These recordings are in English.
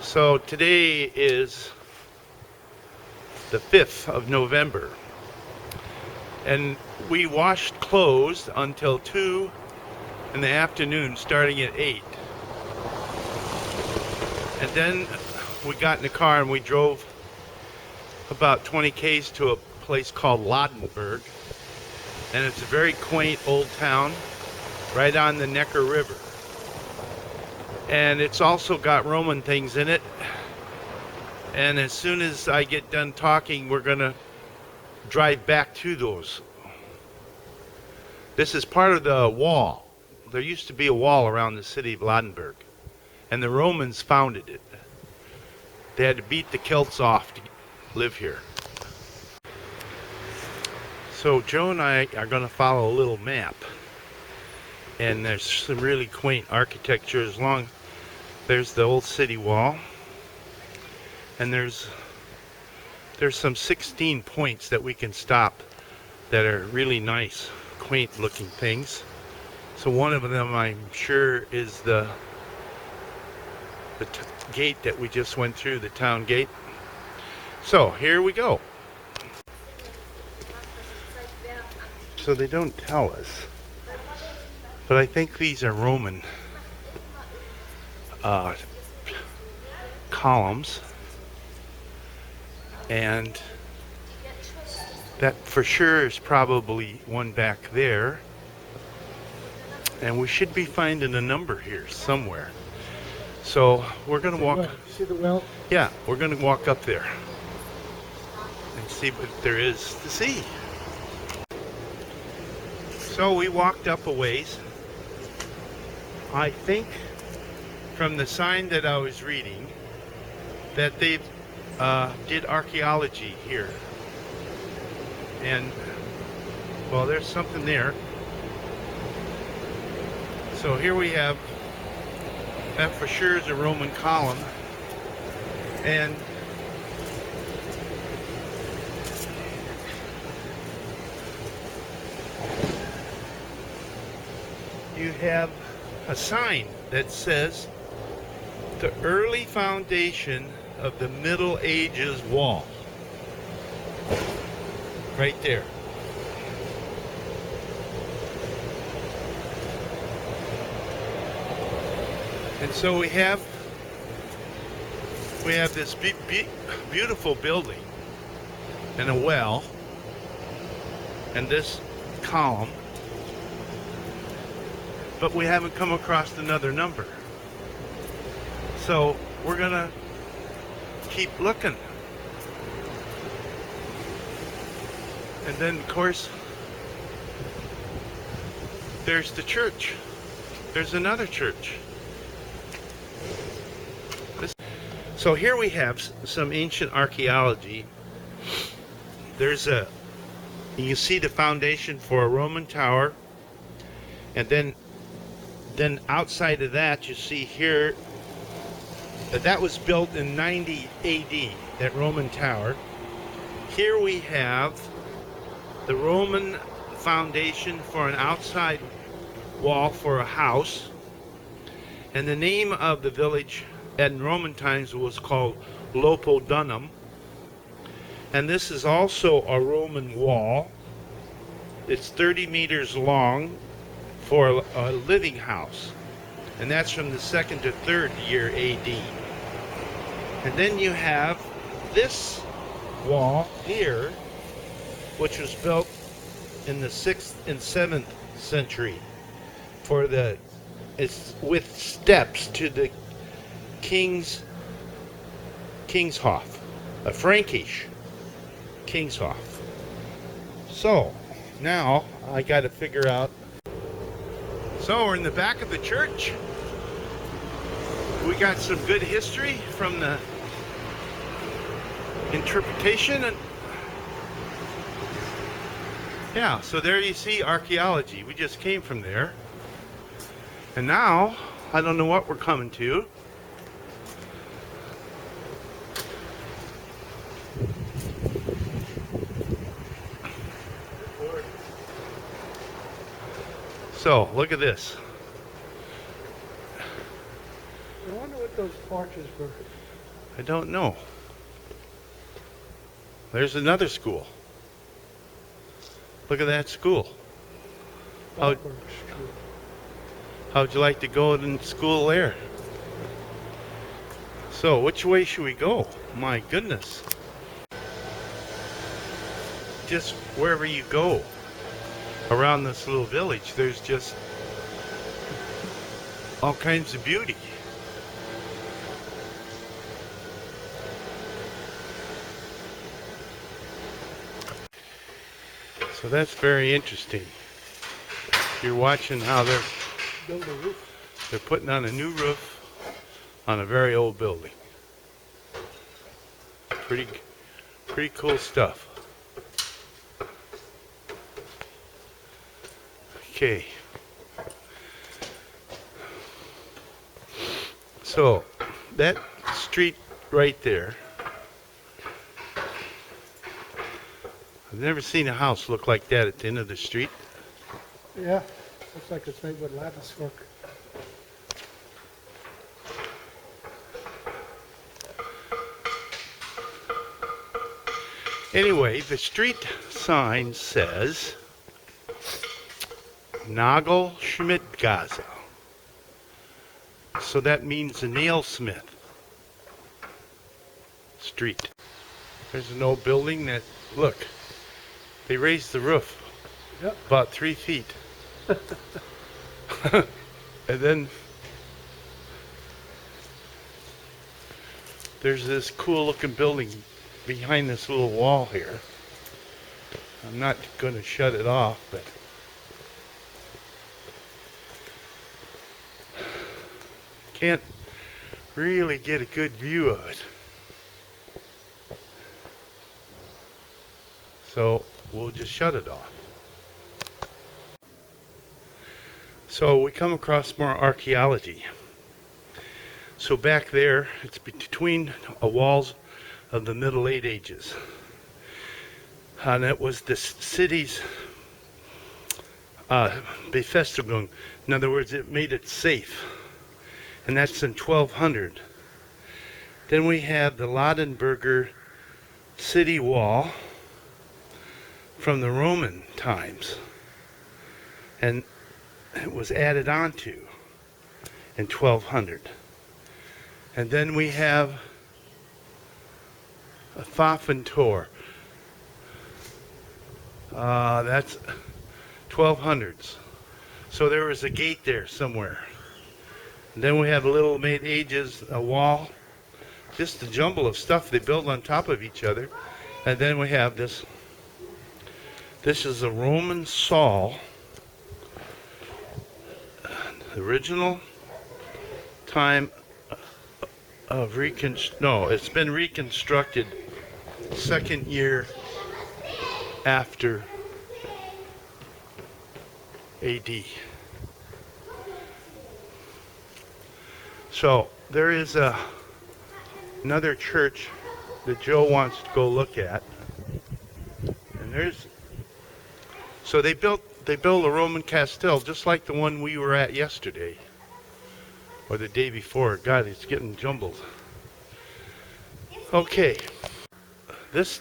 So today is the 5th of November, and we washed clothes until 2 in the afternoon, starting at 8. And then we got in the car and we drove about 20 k's to a place called Ladenburg, and it's a very quaint old town right on the Neckar River. And it's also got Roman things in it. And as soon as I get done talking, we're gonna drive back to those. This is part of the wall. There used to be a wall around the city of Ladenburg, and the Romans founded it. They had to beat the Celts off to live here. So Joe and I are gonna follow a little map. And there's some really quaint architecture there's the old city wall, and there's some 16 points that we can stop that are really nice, quaint looking things. So one of them, I'm sure, is the gate that we just went through, the town gate. So here we go. So they don't tell us, but I think these are Roman columns, and that for sure is probably one back there, and we should be finding a number here somewhere. So we're gonna walk. See the well? Yeah, we're gonna walk up there and see what there is to see. So we walked up a ways. I think from the sign that I was reading that they did archaeology here. And, well, there's something there. So here we have, that for sure is a Roman column. And you have a sign that says the early foundation of the Middle Ages wall. Right there. And so we have this beautiful building and a well and this column, but we haven't come across another number. So we're gonna keep looking. And then of course there's the church. There's another church. So here we have some ancient archaeology. You can see the foundation for a Roman tower, and then outside of that you see here that was built in 90 AD, that Roman tower. Here we have the Roman foundation for an outside wall for a house, and the name of the village in Roman times was called Lopodunum. And this is also a Roman wall. It's 30 meters long for a living house, and that's from the 2nd to 3rd year AD. And then you have this wall here, which was built in the 6th and 7th century it's with steps to the King's Hof, a Frankish King's Hof. So now I got to figure out. So we're in the back of the church. We got some good history from the interpretation, and yeah, so there you see archaeology. We just came from there, and now I don't know what we're coming to. So look at this. I wonder what those torches were I don't know. There's another school. Look at that school. How'd you like to go to school there? So, which way should we go? My goodness. Just wherever you go around this little village, there's just all kinds of beauty. So that's very interesting. You're watching how they're putting on a new roof on a very old building. Pretty cool stuff. Okay. So that street right there, I've never seen a house look like that at the end of the street. Yeah, looks like it's made with lattice work. Anyway, the street sign says Nagelschmiedgasse. So that means a nailsmith street. There's an old building that, look, they raised the roof about 3 feet. And then there's this cool looking building behind this little wall here. I'm not going to shut it off, but can't really get a good view of it. So we'll just shut it off. So we come across more archaeology. So back there, it's between walls of the Middle Ages. And it was the city's Befestigung. In other words, it made it safe. And that's in 1200. Then we have the Ladenburger city wall from the Roman times. And it was added on to in 1200. And then we have a Pfaffentor. That's 1200s. So there was a gate there somewhere. And then we have a little made ages, a wall, just a jumble of stuff they built on top of each other. And then we have this. This is a Roman Saul. The original time of it's been reconstructed second year after AD. So there is another church that Joe wants to go look at, and so they built a Roman castell just like the one we were at yesterday or the day before. God, it's getting jumbled. Okay, this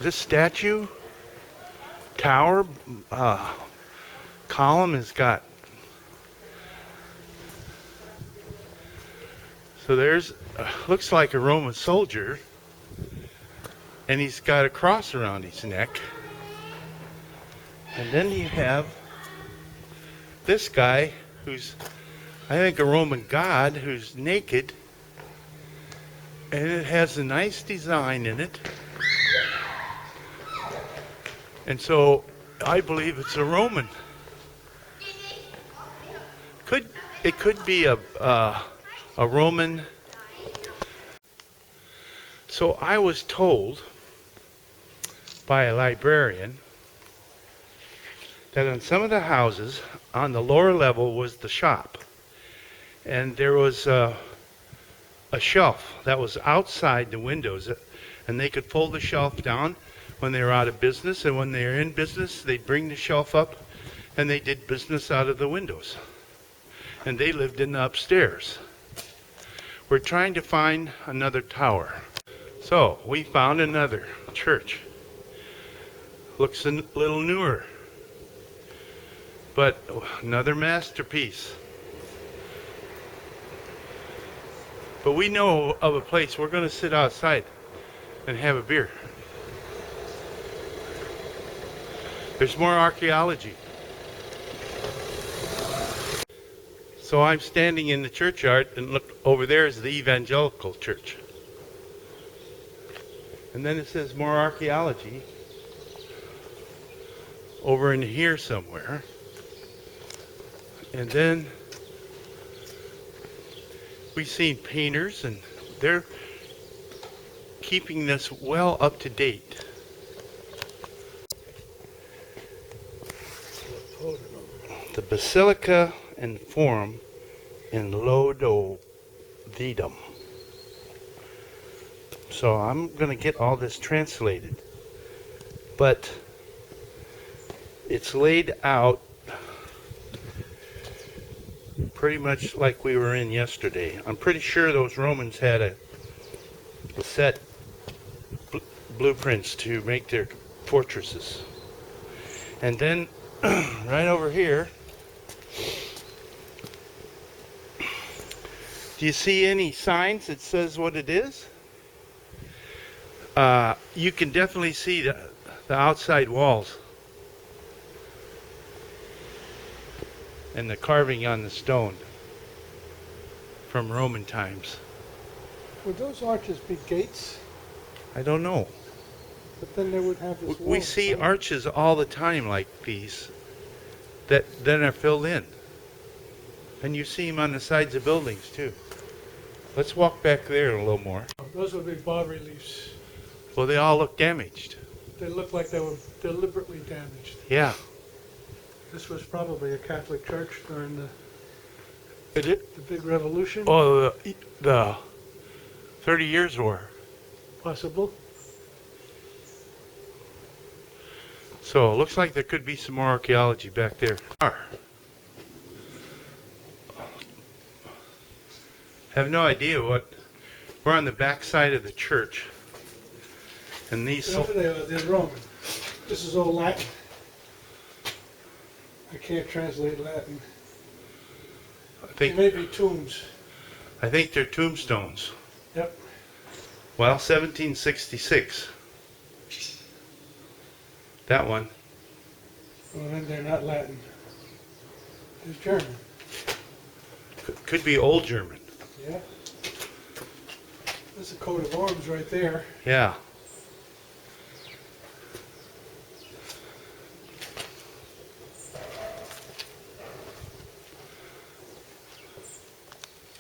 statue tower column has got, so there's looks like a Roman soldier, and he's got a cross around his neck. And then you have this guy who's, I think, a Roman god who's naked, and it has a nice design in it. And so I believe it's a Roman. It could be a Roman. So I was told by a librarian that on some of the houses on the lower level was the shop, and there was a shelf that was outside the windows, and they could fold the shelf down when they were out of business, and when they were in business they'd bring the shelf up and they did business out of the windows. and they lived in the upstairs. We're trying to find another tower. So we found another church. Looks a little newer, but another masterpiece. But we know of a place we're going to sit outside and have a beer. There's more archaeology. So I'm standing in the churchyard, and look, over there is the evangelical church. And then it says more archaeology over in here somewhere. And then we've seen painters, and they're keeping this well up to date. The Basilica and Forum in Nov2019. So I'm going to get all this translated. But it's laid out pretty much like we were in yesterday. I'm pretty sure those Romans had a set blueprints to make their fortresses. And then right over here, do you see any signs that says what it is? You can definitely see the outside walls and the carving on the stone from Roman times. Would those arches be gates? I don't know. But then they would have this wall. We see arches all the time like these that then are filled in. And you see them on the sides of buildings too. Let's walk back there a little more. Those would be bas-reliefs. Well, they all look damaged. They look like they were deliberately damaged. Yeah. This was probably a Catholic church during the big revolution. Oh, the 30 Years' War. Possible. So it looks like there could be some more archaeology back there. Have no idea what. We're on the back side of the church, and these. Over there, they're Roman. This is all Latin. I can't translate Latin. They may be tombs. I think they're tombstones. Yep. Well, 1766. That one. Well, then they're not Latin. They're German. Could be Old German. Yeah. There's a coat of arms right there. Yeah.